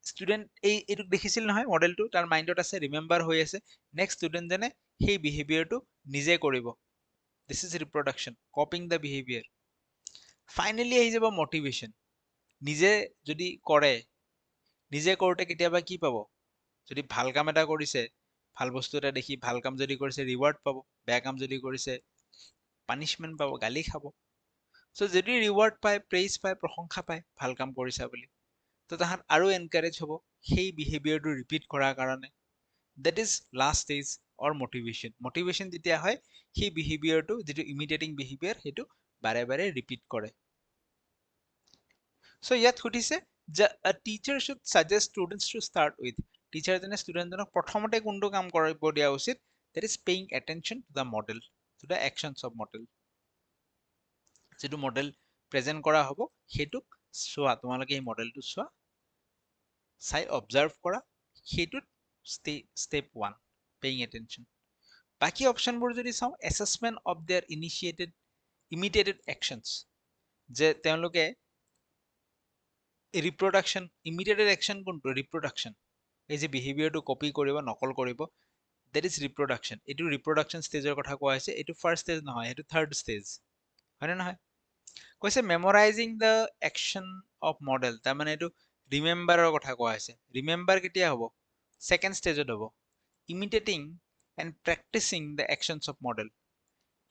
ষ্টুডেণ্ট এইটো দেখিছিল নহয় মডেলটো তাৰ মাইন্ডত আছে ৰিমেম্বাৰ হৈ আছে নেক্সট ষ্টুডেণ্ট জনে সেই বিহেভিয়াৰটো নিজে কৰিব this is reproduction copying the behaviour finally আহি যাব মোটিভেশন নিজে যদি কৰে নিজে কৰোতে কেতিয়াবা কি পাব যদি ভাল কাম এটা কৰিছে ভাল বস্তু এটা দেখি ভাল কাম যদি কৰিছে ৰিৱাৰ্ড পাব বেয়া কাম যদি কৰিছে পানিশমেন্ট পাব গালি খাব সো যদি ৰিৱাৰ্ড পায় প্ৰেইজ পায় প্ৰশংসা পায় ভাল কাম কৰিছা বুলি তো তাহাত আৰু এনকাৰেজ হ'ব সেই বিহেভিয়াৰটো ৰিপিট কৰাৰ কাৰণে that is last stage or motivation যেতিয়া হয় সেই বিহেভিয়াৰটো যেটো ইমিটেটিং বিহেভিয়াৰ সেইটো বাৰে বাৰে ৰিপিট কৰে সো ইয়াত সুধিছে যে a teacher should suggest students to start with টিচাৰজনে ষ্টুডেণ্টজনক প্ৰথমতে কোনটো কাম কৰিব দিয়া উচিত that is paying attention to the model to the actions of model যেটো মডেল প্ৰেজেন্ট কৰা হ'ব হেতুক চোৱা তোমালোকে এই মডেলটো চোৱা চাই অবজাৰ্ভ কৰা হেতুত step 1 paying attention বাকি অপশনবোৰ যদি চাও assessment of their imitated actions যে তেওঁলোকে ৰিপ্ৰডাকশন ইমিটেটেড একশন কোনটো ৰিপ্ৰডাকশন এই যে বিহেভিয়াৰটো কপি কৰিব নকল কৰিব দ্যাট ইজ ৰিপ্ৰডাকশন এটো ৰিপ্ৰডাকশন ষ্টেজৰ কথা কোৱা হৈছে এটো ফাৰ্স্ট ষ্টেজ নহয় এটো থাৰ্ড ষ্টেজ হয়নে নহয় কৈছে মেমৰাইজিং দা একশন অফ মডেল তাৰ মানে এটো ৰিমেম্বাৰৰ কথা কোৱা হৈছে ৰিমেম্বাৰ কেতিয়া হ'ব সেকেন্ড ষ্টেজত হ'ব imitating and practising the actions of model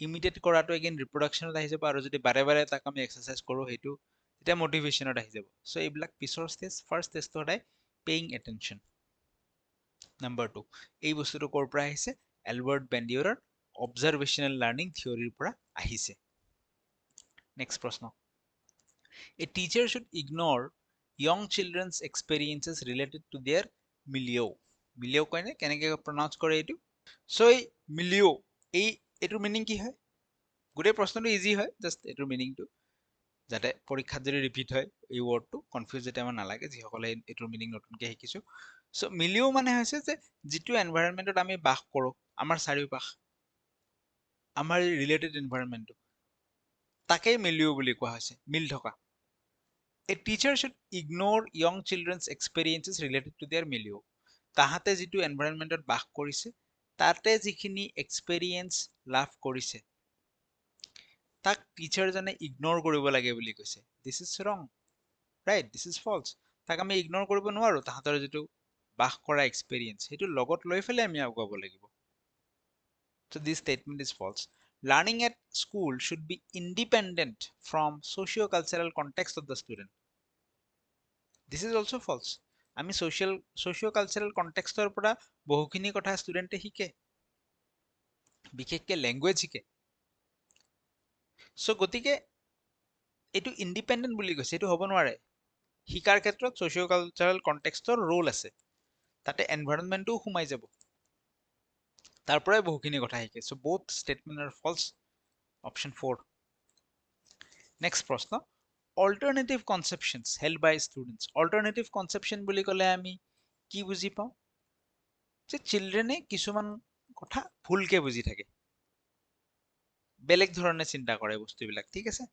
imitate কৰাটো এগেইন ৰিপ্ৰডাকশনত আহি যাব আৰু যদি বাৰে বাৰে তাক আমি এক্সাৰসাইজ কৰো হেতু এটা মোটিভেশনত আহি যাব সো এইবিলাক পিছৰ ষ্টেজ ফাৰ্স্ট ষ্টেজটো হদাই পেইং এটেনশন নাম্বাৰ 2 এই বস্তুটো কৰ পৰা আহিছে এলবাৰ্ট বেন্ডিউৰাৰ অবজাৰভেশনাল লাৰ্নিং থিওৰিৰ পৰা আহিছে নেক্সট প্ৰশ্ন, a teacher should ignore young children's experiences related to their milieu. Milieu কয় নে কেনেকে প্ৰনাউন্স কৰে এইটো? সো এই milieu এইটোৰ মিনিং কি হয়? গোটেই প্ৰশ্নটো ইজি হয়, জাষ্ট এইটোৰ মিনিংটো যাতে পৰীক্ষাত যদি ৰিপিট হয় এই ৱৰ্ডটো কনফিউজ যাতে আমাৰ নালাগে যিসকলে এইটোৰ মিনিং নতুনকৈ শিকিছো। সো মিলিও মানে হৈছে যে যিটো এনভাইৰনমেণ্টত আমি বাস কৰোঁ, আমাৰ চাৰিওপাশ, আমাৰ ৰিলেটেড এনভাইৰনমেণ্টটো, তাকেই মিলিও বুলি কোৱা হৈছে, মিল থকা। A teacher should ignore young children's experiences related to their milieu. তাহাঁতে যিটো এনভাইৰনমেণ্টত বাস কৰিছে, তাতে যিখিনি এক্সপেৰিয়েঞ্চ লাভ কৰিছে, তাক টিচাৰজনে ইগন'ৰ কৰিব লাগে বুলি কৈছে। দিছ ইজ ৰং, ৰাইট, দিছ ইজ ফলছ। তাক আমি ইগন'ৰ কৰিব নোৱাৰোঁ, তাহাঁতৰ যিটো বাস কৰা এক্সপেৰিয়েঞ্চ সেইটো লগত লৈ পেলাই আমি আগুৱাব লাগিব। So this statement is false. Learning at school should be independent from socio-cultural context of the student. This is also false. আমি socio-cultural context পৰা বহুখিনি কথা ষ্টুডেণ্টে শিকে, বিশেষকৈ লেংগুৱেজ শিকে। সো গতিকে এইটো ইণ্ডিপেণ্ডেণ্ট বুলি কৈছে, এইটো হ'ব নোৱাৰে। শিকাৰ ক্ষেত্ৰত socio-cultural কনটেক্সটৰ ৰোল আছে, তাতে এনভাইৰনমেণ্টটোও সোমাই যাব, তাৰ পৰাই বহুখিনি কথা শিকে। So both statement are false. Option 4. Next প্ৰশ্ন, alternative conceptions held by students. Alternative conception বুলি ক'লে আমি কি বুজি পাওঁ? যে চিলড্ৰেনে কিছুমান কথা ভুলকে বুজি থাকে, বেলেগ ধৰণে চিন্তা কৰে বস্তুবিলাক, ঠিক আছে?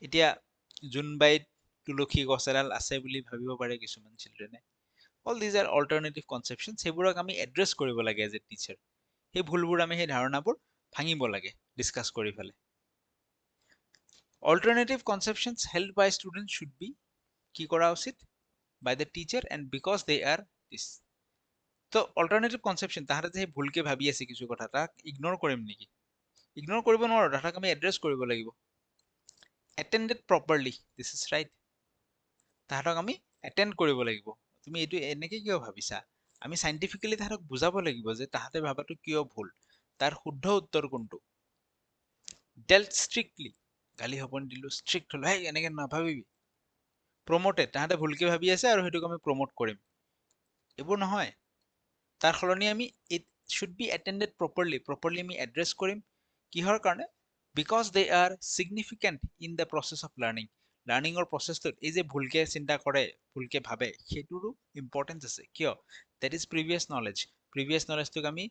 এতিয়া জোনবাইত তুলসী গছ এডাল আছে বুলি ভাবিব পাৰে কিছুমান চিলড্ৰেনে। অল দিজ আৰ অল্টাৰনেটিভ কনচেপশ্যন, সেইবোৰক আমি এড্ৰেছ কৰিব লাগে এজ এ টিচাৰ। সেই ভুলবোৰ আমি, সেই ধাৰণাবোৰ ভাঙিব লাগে ডিছকাছ কৰি পেলাই। Alternative conceptions held by students should be কি কৰা উচিত? By the teacher and because they are this. তো অল্টাৰনেটিভ কনচেপশ্যন, তাহাঁতে যে ভুলকে ভাবি আছে কিছু কথা, তাক ইগন'ৰ কৰিম নেকি? ইগন'ৰ কৰিব নোৱাৰোঁ, তাহাঁতক আমি এড্ৰেছ কৰিব লাগিব। Attended properly, this is right. তাহাঁতক আমি এটেণ্ড কৰিব লাগিব। তুমি এইটো এনেকে কিয় ভাবিছা? আমি চাইণ্টিফিকেলি তাহাঁতক বুজাব লাগিব যে তাহাঁতে ভাবাটো কিয় ভুল, তাৰ শুদ্ধ উত্তৰ কোনটো। Dealt strictly, গালি সপনি দিলোঁ, ষ্ট্ৰিক্ট হ'লো, হেই এনেকে নাভাবিবি। প্ৰমোটেড, তাহাঁতে ভুলকে ভাবি আছে আৰু সেইটোক আমি প্ৰমোট কৰিম, এইবোৰ নহয়। তাৰ সলনি আমি it should be attended properly আমি এড্ৰেছ কৰিম। কিহৰ কাৰণে? Because they are significant in the process of learning. লাৰ্ণিঙৰ প্ৰচেছটোত এই যে ভুলকে চিন্তা কৰে, ভুলকে ভাবে, সেইটোৰো ইম্পৰ্টেঞ্চ আছে। কিয়? That is previous knowledge. Previous নলেজটোক আমি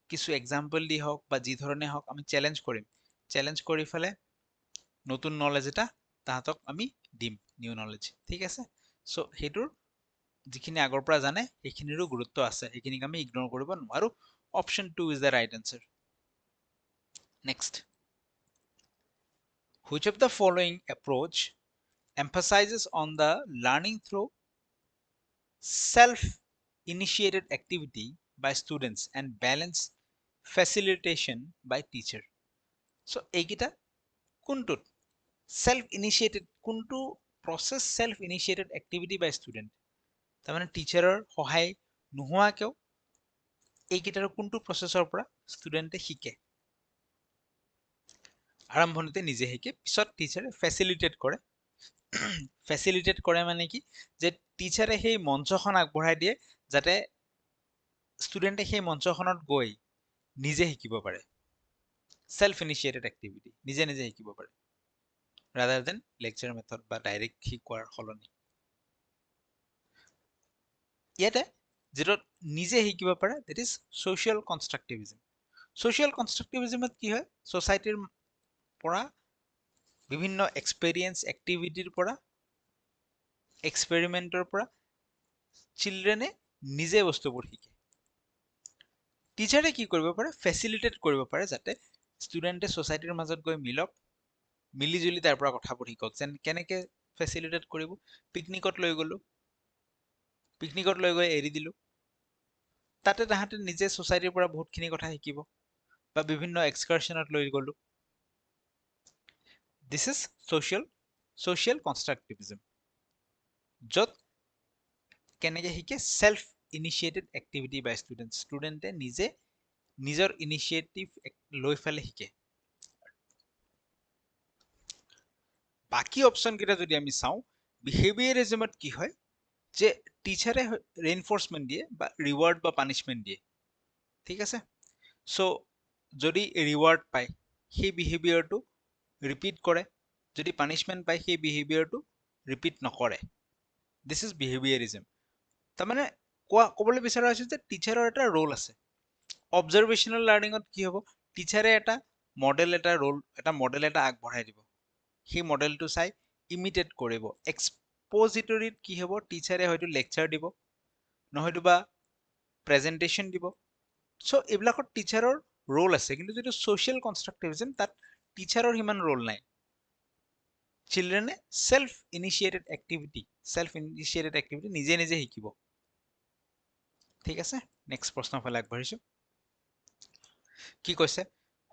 কিছু এক্সাম্পল দি হওক বা যি ধৰণে হওক আমি চেলেঞ্জ কৰিম, চেলেঞ্জ কৰি পেলাই নতুন নলেজ এটা তাহাঁতক আমি দিম, নিউ নলেজ, ঠিক আছে? চ' সেইটোৰ যিখিনি আগৰ পৰা জানে সেইখিনিৰো গুৰুত্ব আছে, সেইখিনিক আমি ইগন'ৰ কৰিব নোৱাৰো। Option 2 is the right answer. Next, which of the following approach emphasizes on the learning through self-initiated activity by students and balance facilitation by teacher? So এইকেইটা কোনটোত self-initiated, কোনটো process self-initiated activity by student? তাৰমানে টিচাৰৰ সহায় নোহোৱাকেও এইকেইটাৰ কোনটো প্ৰচেছৰ পৰা ষ্টুডেণ্টে শিকে? আৰম্ভণিতে নিজে শিকে, পিছত টিচাৰে ফেচিলিটেট কৰে। ফেচিলিটেট কৰে মানে কি? যে টিচাৰে সেই মঞ্চখন আগবঢ়াই দিয়ে যাতে ষ্টুডেণ্টে সেই মঞ্চখনত গৈ নিজে শিকিব পাৰে। সেলফ ইনিচিয়েটেড এক্টিভিটি, নিজে নিজে শিকিব পাৰে, ৰাদাৰ দেন লেকচাৰ মেথড বা ডাইৰেক্ট শিকোৱাৰ সলনি। ইয়াতে যেটা নিজে শিকিব পাৰে, দেট ইজ ছ'চিয়েল কনষ্ট্ৰাকটিভিজম। ছ'চিয়েল কনষ্ট্ৰাকটিভিজমত কি হয়? ছ'চাইটিৰ পৰা বিভিন্ন এক্সপেৰিয়েঞ্চ এক্টিভিটিৰ পৰা, এক্সপেৰিমেণ্টৰ পৰা চিলড্ৰেনে নিজে বস্তুবোৰ শিকে। টিচাৰে কি কৰিব পাৰে? ফেচিলিটেট কৰিব পাৰে যাতে ষ্টুডেণ্টে ছ'চাইটিৰ মাজত গৈ মিলক, মিলিজুলি তাৰ পৰা কথাবোৰ শিকক। যেন কেনেকে ফেচিলিটেট কৰিব? পিকনিকত লৈ গ'লো, পিকনিকত লৈ গৈ এৰি দিলোঁ, তাতে তাহাঁতে নিজে ছ'চাইটিৰ পৰা বহুতখিনি কথা শিকিব। বা বিভিন্ন এক্সকাৰ্ছনত লৈ গ'লো, দিছ ইজ ছ'চিয়েল কনষ্ট্ৰাকটিভিজম, য'ত কেনেকে শিকে? সেলফ ইনিচিয়েটেড এক্টিভিটি বাই ষ্টুডেণ্ট, ষ্টুডেণ্টে নিজে নিজৰ ইনিচিয়েটিভ লৈ পেলাই শিকে। বাকি অপশন কেইটা যদি আমি চাওঁ, বিহেভিয়াৰিজমত কি হয় যে টিচাৰে ৰেইনফোৰ্সমেন্ট দিয়ে বা ৰিৱাৰ্ড বা পানিশমেন্ট দিয়ে, ঠিক আছে। সো যদি ৰিৱাৰ্ড পায় সেই বিহেভিয়াৰটো ৰিপিট কৰে, যদি পানিশমেন্ট পায় সেই বিহেভিয়াৰটো ৰিপিট নকৰে। This is behaviourism. তাৰমানে ক'বলৈ বিচৰা হৈছে যে টিচাৰৰ এটা ৰোল আছে। অবজাৰভেশ্যনেল লাৰ্ণিঙত কি হ'ব, টিচাৰে এটা মডেল এটা আগবঢ়াই দিব, সেই মডেলটো চাই ইমিটেট কৰিব। এক্সপজিটৰিত কি হ'ব, টিচাৰে হয়তো লেকচাৰ দিব, নহয়তোবা প্ৰেজেন্টেশ্যন দিব। সো এইবিলাকত টিচাৰৰ ৰোল আছে, কিন্তু যিটো ছ'চিয়েল কনষ্ট্ৰাকটিভিজম তাত টিচাৰৰ সিমান ৰোল নাই। চিলড্ৰেনে সেল্ফ ইনিচিয়েটেড এক্টিভিটি নিজে নিজে শিকিব, ঠিক আছে। নেক্সট প্ৰশ্নৰ ফালে আগবাঢ়িছো। কি কৈছে,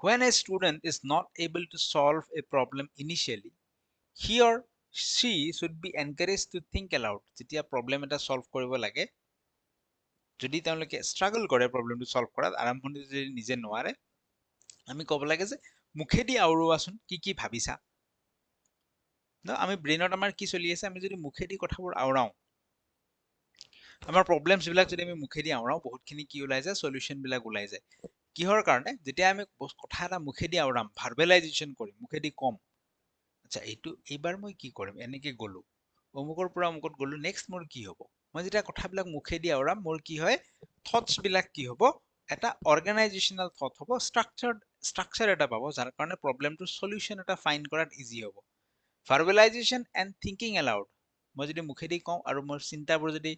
when a student is not able to solve a problem initially, he or she should be encouraged to think aloud। যেতিয়া প্ৰব্লেম এটা সলভ কৰিব লাগে, যদি তেওঁলোকে ষ্ট্ৰাগল কৰে প্ৰব্লেমটো সলভ কৰাত, আৰম্ভণিতে যদি নিজে নোৱাৰে, আমি ক'ব লাগে যে মুখেদি আওৰোৱাচোন কি কি ভাবিছা। আমি ব্ৰেইনত আমাৰ কি চলি আছে, আমি যদি মুখেদি কথাবোৰ আওৰাও, আমাৰ প্ৰব্লেমছ বিলাক যদি আমি মুখেদি আওৰাও, বহুতখিনি কি ওলাই যায়, সলিউশন বিলাক ওলাই যায়। কিহৰ কাৰণে, যেতিয়া আমি কথা এটা মুখেদি আওৰাম, ভাৰ্বেলাইজেশ্যন কৰিম, মুখেদি কম, আচ্ছা এইবাৰ মই কি কৰিম, এনেকে গ'লো অমুকৰ পৰা অমুকত গ'লো, নেক্সট মোৰ কি হ'ব। মই যেতিয়া কথাবিলাক মুখেদি আওৰাম, মোৰ কি হয়, থটছ বিলাক কি হ'ব, এটা অৰ্গেনাইজেশ্যনেল থট হ'ব, ষ্ট্ৰাকচাৰ এটা পাব, যাৰ কাৰণে প্ৰব্লেমটোৰ সলিউশন এটা ফাইণ্ড কৰাত ইজি হ'ব। ভাৰ্বেলাইজেশ্যন এণ্ড থিংকিং এলাউড, মই যদি মুখেদি কওঁ আৰু মোৰ চিন্তাবোৰ যদি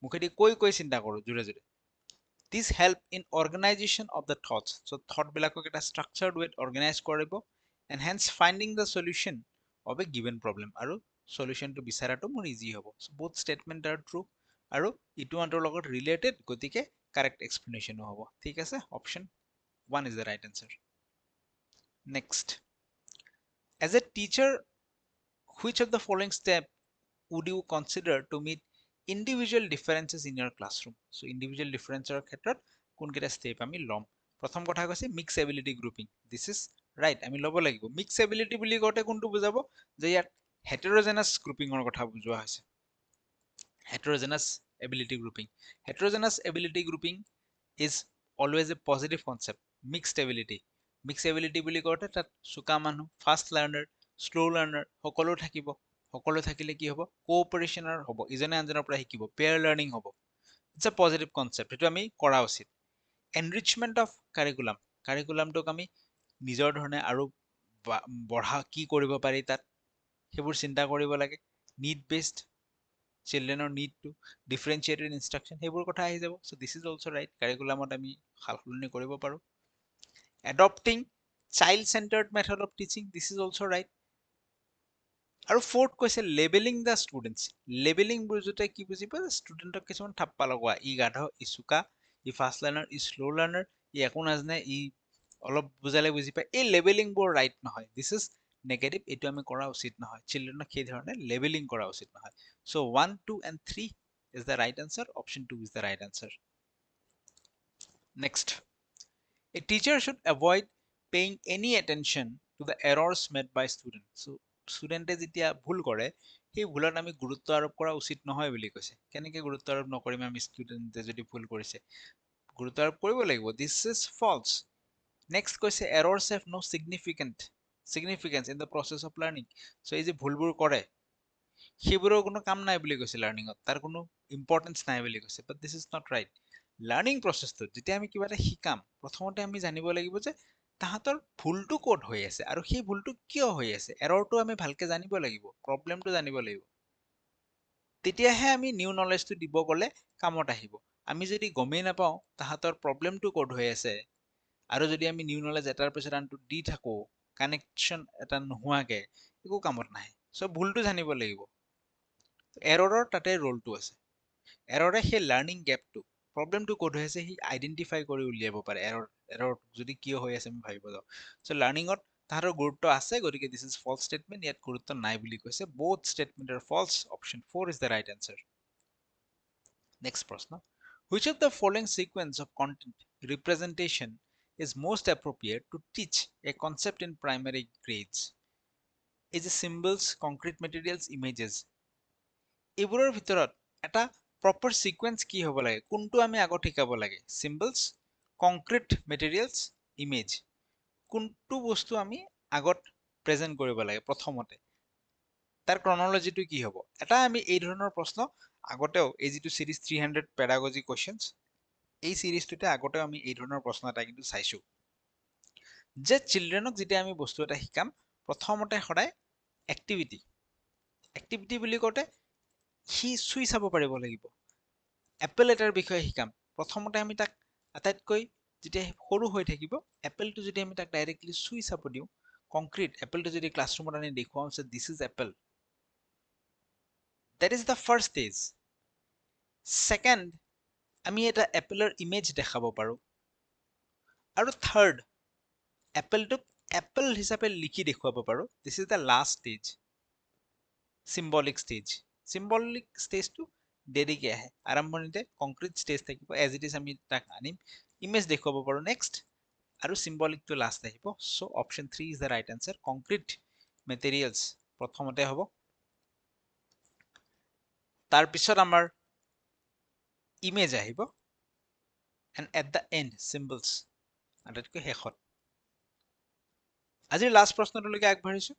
মুখেদি কৈ চিন্তা কৰোঁ জোৰে জোৰে, this help in organisation of the thoughts. So' thought বিলাকক এটা ষ্ট্ৰাকচাৰ্ড ৱেত অৰ্গেনাইজ কৰিব, and hence finding the solution of a given problem, আৰু সলিউশনটো বিচাৰাটো মোৰ ইজি হ'ব। So' both statement are true, আৰু ইটো আনটোৰ লগত ৰিলেটেড, গতিকে কাৰেক্ট এক্সপ্লেনেশ্যনো হ'ব, ঠিক আছে। Option 1 is the right answer. Next, as a teacher, which of the following step would you consider to meet individual differences in your classroom? So individual differences ক্ষেত্ৰত কোনকেইটা step আমি ল'ম। প্ৰথম কথা কৈছে mix ability grouping, this is right, আমি ল'ব লাগিব। মিক্স এবিলিটি বুলি কওঁতে কোনটো বুজাব, যে ইয়াত হেটেৰজেনাছ গ্ৰুপিঙৰ কথা বুজোৱা হৈছে। Heterogeneous ability grouping, heterogeneous ability grouping is always a positive concept. Mixed ability বুলি কওঁতে তাত চোকা মানুহ, ফাষ্ট লাৰ্ণাৰ, শ্ল' লাৰ্ণাৰ সকলো থাকিব। সকলো থাকিলে কি হ'ব, কোঅপাৰেশ্যনৰ হ'ব, ইজনে আনজনৰ পৰা শিকিব, পেয়াৰ লাৰ্ণিং হ'ব। ইটছ এ পজিটিভ কনচেপ্ট, সেইটো আমি কৰা উচিত। এনৰিচমেণ্ট অফ কাৰিকুলামটোক আমি নিজৰ ধৰণে আৰু কি কৰিব পাৰি তাত, সেইবোৰ চিন্তা কৰিব লাগে। নিড বেছড, চিলড্ৰেনৰ নিডটো, ডিফাৰেঞ্চিয়েটেড ইনষ্ট্ৰাকশ্যন, সেইবোৰ কথা আহি যাব। So' this is also' right, কাৰিকুলামত আমি সাল সলনি কৰিব পাৰোঁ। Adapting child centred method of teaching, this is also' right. আৰু ফৰ্থ কৈছে লেবেলিং দ্য ষ্টুডেণ্টছ। লেবেলিং বুজোতে কি বুজিব, ষ্টুডেণ্টক কিছুমান থাপ্পা লগোৱা, ই গাধ, ই চোকা, ই ফাষ্ট লাৰ্ণাৰ, ই শ্ল' লাৰ্ণাৰ, ই একো নাজানে, ই অলপ বুজালে বুজি পায়, এই লেবেলিংবোৰ ৰাইট নহয়, দিছ ইজ নেগেটিভ, এইটো আমি কৰা উচিত নহয়। চিলড্ৰেনক সেই ধৰণে লেবেলিং কৰা উচিত নহয়। চ' 1, 2 and 3 is the right answer. Option 2 is the right answer. Next, a teacher should avoid paying any attention to the errors made by students. So ষ্টুডেণ্টে যেতিয়া ভুল কৰে, সেই ভুলত আমি গুৰুত্ব আৰোপ কৰা উচিত নহয় বুলি কৈছে। কেনেকে গুৰুত্ব আৰোপ নকৰিম, আমি ষ্টুডেণ্টে যদি ভুল কৰিছে, গুৰুত্ব আৰোপ কৰিব লাগিব। This is false. নেক্সট কৈছে errors have no' significance in the process of learning. So' এই যে ভুলবোৰ কৰে, সেইবোৰৰ কোনো কাম নাই বুলি কৈছে লাৰ্ণিঙত, তাৰ কোনো ইম্পৰ্টেঞ্চ নাই বুলি কৈছে। But this is not right. Learning প্ৰচেছটোত যেতিয়া আমি কিবা এটা শিকাম, প্ৰথমতে আমি জানিব লাগিব যে তাহাঁতৰ ভুলটো ক'ত হৈ আছে আৰু সেই ভুলটো কিয় হৈ আছে। এৰৰটো আমি ভালকে জানিব লাগিব, প্ৰব্লেমটো জানিব লাগিব, তেতিয়াহে আমি নিউ নলেজটো দিব গ'লে কামত আহিব। আমি যদি গমেই নাপাওঁ তাহাঁতৰ প্ৰব্লেমটো ক'ত হৈ আছে, আৰু যদি আমি নিউ নলেজ এটাৰ পিছত আনটো দি থাকো, কানেকশ্যন এটা নোহোৱাকে, একো কামত নাহে। চ' ভুলটো জানিব লাগিব। এৰৰৰ তাতে ৰোলটো আছে। এৰৰে সেই লাৰ্ণিং গেপটো, প্ৰব্লেমটো ক'ত হৈ আছে, সি আইডেণ্টিফাই কৰি উলিয়াব পাৰে। এৰৰ যদি কিয় হৈ আছে আমি ভাবিব যাওঁ। চ' লাৰ্ণিঙত তাহাঁতৰ গুৰুত্ব আছে, গতিকে দিছ ইজ ফলছ ষ্টেটমেণ্ট, ইয়াত গুৰুত্ব নাই বুলি কৈছে। Both statement R false. Option 4 is the right answer. Next প্ৰশ্ন, which of the following sequence of content representation is most appropriate to teach a concept in primary grades? এই যে symbols, concrete materials, images, এইবোৰৰ ভিতৰত এটা proper sequence কি হ'ব লাগে, কোনটো আমি আগত শিকাব লাগে, symbols, concrete materials, image, কোনটো বস্তু আমি আগত প্ৰেজেন্ট কৰিব লাগে প্ৰথমতে, তাৰ ক্ৰনলজিটো কি হ'ব। এটা আমি এই ধৰণৰ প্ৰশ্ন আগতেও এই যিটো সিৰিজ 300 পেডাগজি কোৱেশ্চনছ, এই সিৰিজটোতে আগতেও আমি এই ধৰণৰ প্ৰশ্ন এটা কিন্তু চাইছো যে চিলড্ৰেনক যেতিয়া আমি বস্তু এটা শিকাম প্ৰথমতে সদায় এক্টিভিটি বুলি কওঁতে সি চুই চাব পাৰিব লাগিব। এপল এটাৰ বিষয়ে শিকাম প্ৰথমতে আমি তাক আটাইতকৈ যেতিয়া সৰু হৈ থাকিব এপলটো যদি আমি তাক ডাইৰেক্টলি চুই চাব দিওঁ, কংক্ৰিট এপলটো যদি ক্লাছৰুমত আনি দেখুৱাওঁ যে this is Apple, that is the first stage. Second, আমি এটা এপলৰ ইমেজ দেখাব পাৰো, আৰু থাৰ্ড এপলটোক এপল হিচাপে লিখি দেখুৱাব পাৰো। This is the last stage, symbolic stage. Symbolic ষ্টেজটো দেৰিকে আহে, আৰম্ভণিতে কংক্ৰিট ষ্টেজ থাকিব, এজ ইট ইজ আমি তাক আনিম ইমেজ দেখুৱাব পাৰো নেক্সট, আৰু চিম্বলিকটো লাষ্ট আহিব। So' option 3 is the right answer, concrete materials প্ৰথমতে হ'ব, তাৰপিছত আমাৰ ইমেজ আহিব, and at the end symbols আটাইতকৈ শেষত। আজিৰ লাষ্ট প্ৰশ্নটোলৈকে আগবাঢ়িছো।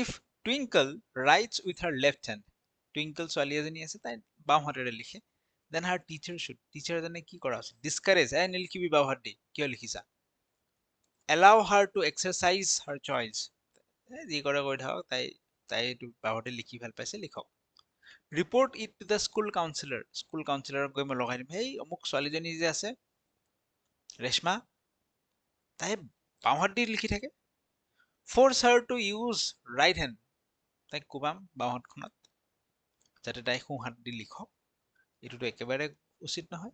if twinkle writes with her left hand, twinkle ছোৱালী এজনী আছে তাই বাওঁ হাতেৰে লিখে, then her teacher should, teacher জনে কি কৰা উচিত, discourage, নিলিখিবি বাওঁ হাত দি কিয় লিখিছা, allow her to exercise her choice, যি কৰে কৰি থাকক, তাই এইটো বাওঁ হাতে লিখি ভাল পাইছে লিখক, report it to the school counselor, school কাউন্সিলৰক গৈ মই লগাই দিম, সেই অমুক ছোৱালীজনী যে আছে ৰেশমা, তাই বাওঁ হাত দি লিখি থাকে, force her to use right hand, তাইক কোবাম বাওঁ হাতখনত যাতে তাই সোঁ হাত দি লিখক, এইটোতো একেবাৰে উচিত নহয়।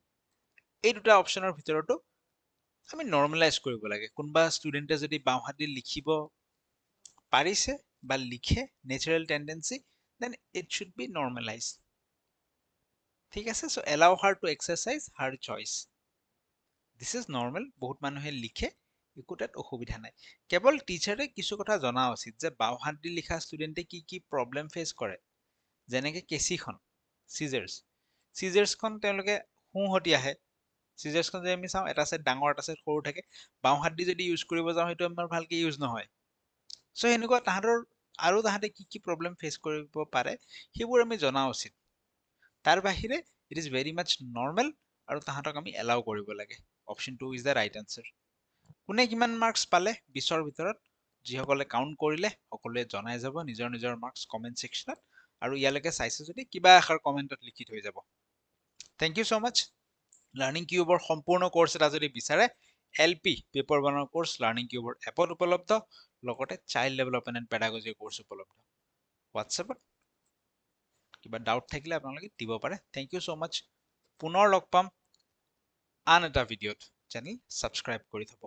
এই দুটা অপশ্যনৰ ভিতৰতো আমি নৰ্মেলাইজ কৰিব লাগে, কোনোবা ষ্টুডেণ্টে যদি বাওঁ হাত দি লিখিব পাৰিছে বা লিখে natural tendency, then it should be normalise, ঠিক আছে। So' allow her to exercise her choice, this is normal, বহুত মানুহে লিখে, একো তাত অসুবিধা নাই, কেৱল টিচাৰে কিছু কথা জনা উচিত যে বাওঁ হাত দি লিখা ষ্টুডেণ্টে কি কি প্ৰব্লেম ফেচ কৰে, যেনেকে কেঁচিখন চিজাৰ্ছখন তেওঁলোকে সোঁহতি আহে, চিজাৰ্ছখন যদি আমি চাওঁ এটা চাইড ডাঙৰ এটা চাইড সৰু থাকে, বাওঁ হাত দি যদি ইউজ কৰিব যাওঁ সেইটো আমাৰ ভালকে ইউজ নহয়। চ' সেনেকুৱা তাহাঁতে কি কি প্ৰব্লেম ফেচ কৰিব পাৰে সেইবোৰ আমি জনা উচিত, তাৰ বাহিৰে it is very much normal, আৰু তাহাঁতক আমি এলাউ কৰিব লাগে। Option 2 is the right answer. কোনে কিমান মাৰ্কছ পালে 20ৰ ভিতৰত, যিসকলে কাউণ্ট কৰিলে সকলোৱে জনাই যাব নিজৰ নিজৰ মাৰ্কছ কমেণ্ট ছেকশ্যনত, আৰু ইয়ালৈকে চাইছে যদি কিবা এষাৰ কমেণ্টত লিখি থৈ যাব। Thank you so' much. Learning কিউবৰ সম্পূৰ্ণ কোৰ্ছ এটা যদি বিচাৰে, LP পেপাৰ 1ৰ কোৰ্ছ লাৰ্ণিং কিউবৰ এপত উপলব্ধ, লগতে চাইল্ড ডেভেলপমেণ্ট এণ্ড পেডাগজিৰ কোৰ্ছ উপলব্ধ। হোৱাটছএপত কিবা ডাউট থাকিলে আপোনালোকে দিব পাৰে। Thank you so' much. পুনৰ লগ পাম আন এটা ভিডিঅ'ত, চেনেল ছাবস্ক্ৰাইব কৰি থ'ব।